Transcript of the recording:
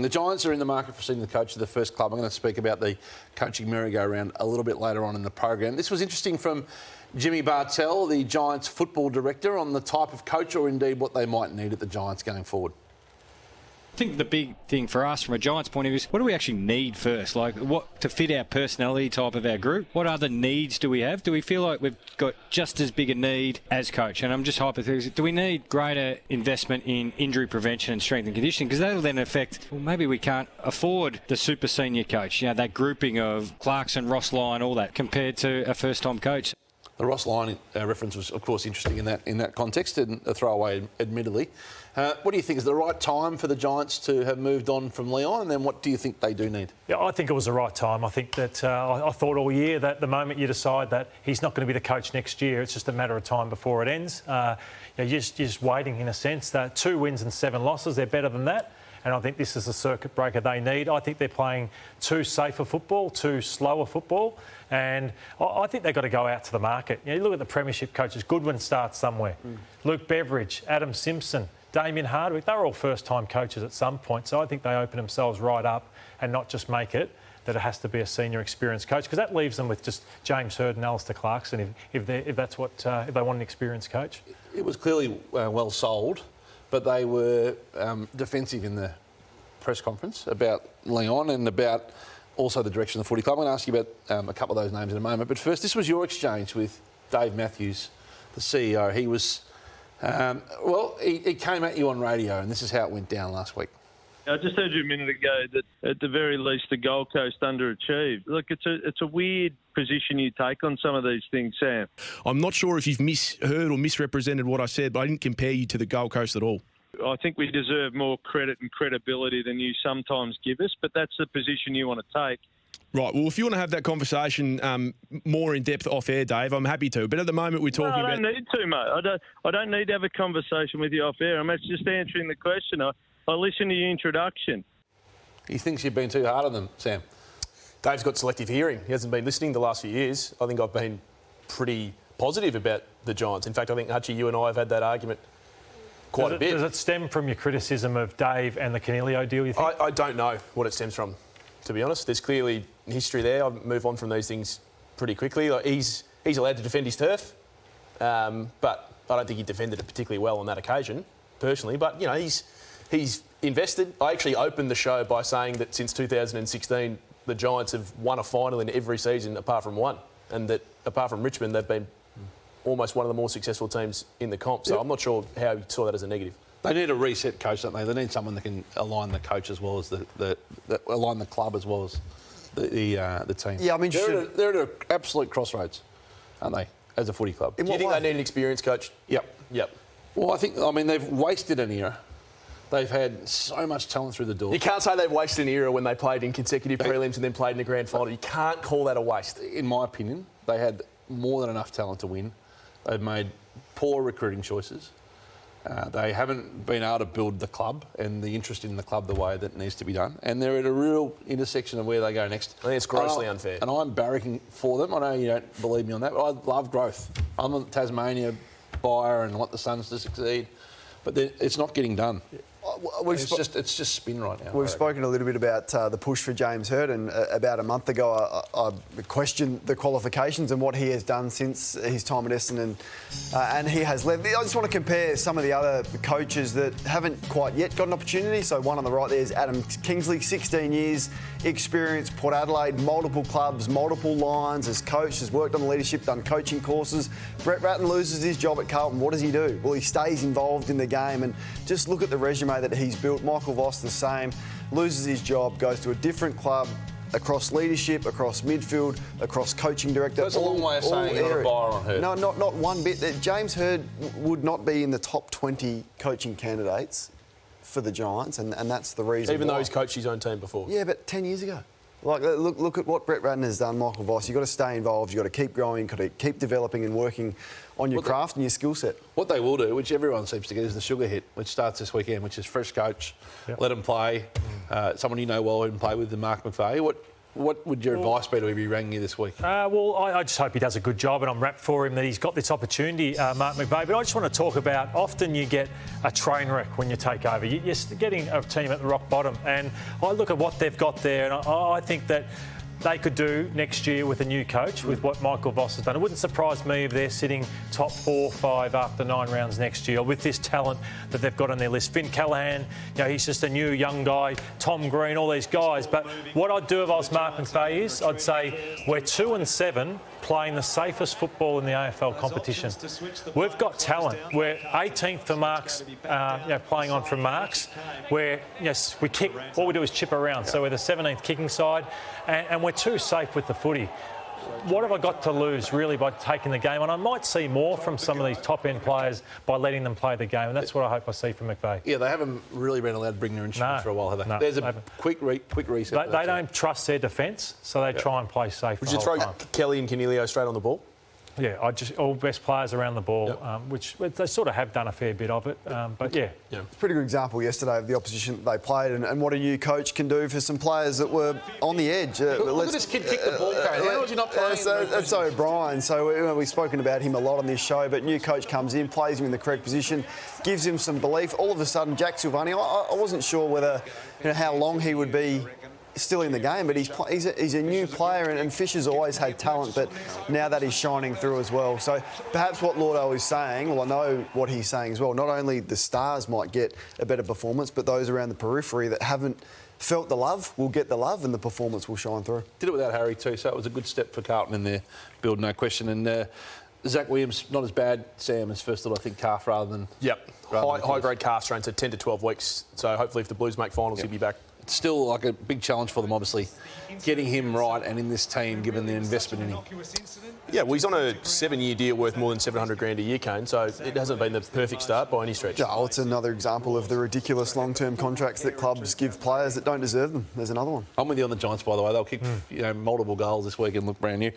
The Giants are in the market for seeing the coach of the first club. I'm going to speak about the coaching merry-go-round a little bit later on in the program. This was interesting from Jimmy Bartell, the Giants football director, on the type of coach or indeed what they might need at the Giants going forward. I think the big thing for us from a Giants point of view is what do we actually need first? Like what to fit our personality type of our group? What other needs do we have? Do we feel like we've got just as big a need as coach? And I'm just hypothetical. Do we need greater investment in injury prevention and strength and conditioning? Because that'll then affect, well, maybe we can't afford the super senior coach, you know, that grouping of Clarkson, Ross Lyon, all that, compared to a first-time coach. The Ross Lyon reference was, of course, interesting in that context, and a throwaway, admittedly. What do you think is the right time for the Giants to have moved on from Lyon, and then what do you think they do need? Yeah, I think it was the right time. I think that I thought all year that the moment you decide that he's not going to be the coach next year, it's just a matter of time before it ends. You're just waiting, in a sense. 2 wins and 7 losses, they're better than that. And I think this is the circuit breaker they need. I think they're playing too safer football, too slower football. And I think they've got to go out to the market. You look at the premiership coaches. Goodwin starts somewhere. Luke Beveridge, Adam Simpson, Damien Hardwick, they're all first-time coaches at some point. So I think they open themselves right up and not just make it that it has to be a senior experienced coach, because that leaves them with just James Hird and Alistair Clarkson if they want an experienced coach. It was clearly well sold, but they were defensive in the press conference about Lyon and about also the direction of the footy club. I'm going to ask you about a couple of those names in a moment. But first, this was your exchange with Dave Matthews, the CEO. He was, he came at you on radio, and this is how it went down last week. I just heard you a minute ago that at the very least the Gold Coast underachieved. Look, it's a weird position you take on some of these things, Sam. I'm not sure if you've misheard or misrepresented what I said, but I didn't compare you to the Gold Coast at all. I think we deserve more credit and credibility than you sometimes give us, but that's the position you want to take. Right, well, if you want to have that conversation more in depth off air, Dave, I'm happy to. But at the moment, we're talking about... I don't need to, mate. I don't need to have a conversation with you off air. I'm just answering the question. I listened to your introduction. He thinks you've been too hard on them, Sam. Dave's got selective hearing. He hasn't been listening the last few years. I think I've been pretty positive about the Giants. In fact, I think, Hutchie, you and I have had that argument quite a bit. Does it stem from your criticism of Dave and the Canelio deal, you think? I don't know what it stems from, to be honest. There's clearly history there. I move on from these things pretty quickly. Like, he's allowed to defend his turf, but I don't think he defended it particularly well on that occasion, personally. But, you know, he's invested. I actually opened the show by saying that since 2016, the Giants have won a final in every season apart from one, and that apart from Richmond, they've been almost one of the more successful teams in the comp. So I'm not sure how you saw that as a negative. They need a reset coach, don't they? They need someone that can align the coach as well as align the club as well as the team. Yeah, I'm interested. They're at an absolute crossroads, aren't they, as a footy club? Do you think they need an experienced coach? Yep. Well, I mean, they've wasted an era. They've had so much talent through the door. You can't say they've wasted an era when they played in consecutive prelims and then played in the grand final. You can't call that a waste. In my opinion, they had more than enough talent to win. They've made poor recruiting choices. They haven't been able to build the club and the interest in the club the way that needs to be done. And they're at a real intersection of where they go next. I think it's grossly unfair. And I'm barracking for them. I know you don't believe me on that, but I love growth. I'm a Tasmania buyer and want the Suns to succeed. But it's not getting done. It's just spin right now. We've spoken a little bit about the push for James Hird, and about a month ago I questioned the qualifications and what he has done since his time at Essendon, and he has led. I just want to compare some of the other coaches that haven't quite yet got an opportunity. So one on the right there is Adam Kingsley, 16 years experience, Port Adelaide, multiple clubs, multiple lines as coach, has worked on leadership, done coaching courses. Brett Ratten loses his job at Carlton. What does he do? Well, he stays involved in the game, and just look at the resume that he's built. Michael Voss the same, loses his job, goes to a different club, across leadership, across midfield, across coaching director. That's a long way of saying you're not a buyer on Hird. No, not one bit. James Hird would not be in the top 20 coaching candidates for the Giants, and that's the reason. Even though he's coached his own team before. Yeah, but 10 years ago. Like, look at what Brett Ratten has done, Michael Voss. You've got to stay involved, you've got to keep growing, you've got to keep developing and working on your craft and your skill set. What they will do, which everyone seems to get, is the sugar hit, which starts this weekend, which is fresh coach, let him play, someone you know well who can play with, the Mark McVeigh. What would your advice be to him if he rang you this week? Well, I just hope he does a good job, and I'm wrapped for him that he's got this opportunity, Mark McVeigh. But I just want to talk about, often you get a train wreck when you take over. You're getting a team at the rock bottom, and I look at what they've got there, and I think that they could do next year with a new coach, with what Michael Voss has done. It wouldn't surprise me if they're sitting top 4, 5 after 9 rounds next year with this talent that they've got on their list. Finn Callahan, he's just a new young guy. Tom Green, all these guys. But what I'd do if I was Mark McVeigh is I'd say we're 2-7 playing the safest football in the AFL competition. We've got talent. We're 18th for marks, playing on from marks. We kick, all we do is chip around. So we're the 17th kicking side, and we're too safe with the footy. What have I got to lose, really, by taking the game? And I might see more from some of these top-end players by letting them play the game, and that's what I hope I see from McVeigh. Yeah, they haven't really been allowed to bring their instruments for a while, have they? No, there's a quick reset. They don't trust their defence, so they try and play safe. Would you throw Kelly and Canelio straight on the ball? Yeah, all best players around the ball, which they sort of have done a fair bit of it. But yeah. It's a pretty good example yesterday of the opposition that they played and what a new coach can do for some players that were on the edge. Look at this kid kick the ball, Kane. How was he not playing? That's O'Brien. So we've spoken about him a lot on this show, but new coach comes in, plays him in the correct position, gives him some belief. All of a sudden, Jack Silvani, I wasn't sure whether how long he would be still in the game, but he's a new player, and Fisher's always had talent, but now that he's shining through as well. So perhaps what Lordo is saying, well, I know what he's saying as well, not only the stars might get a better performance, but those around the periphery that haven't felt the love will get the love, and the performance will shine through. Did it without Harry too, so it was a good step for Carlton in their build, no question. And Zach Williams, not as bad, Sam, as first thought, I think, calf rather than... Yep, high-grade calf strain, so 10 to 12 weeks. So hopefully if the Blues make finals, he'll be back. It's still like a big challenge for them, obviously, getting him right and in this team, given the investment in him. Yeah, well, he's on a 7-year deal worth more than $700,000 a year, Kane, so it hasn't been the perfect start by any stretch. Yeah, well, it's another example of the ridiculous long-term contracts that clubs give players that don't deserve them. There's another one. I'm with you on the Giants, by the way. They'll kick multiple goals this week and look brand new.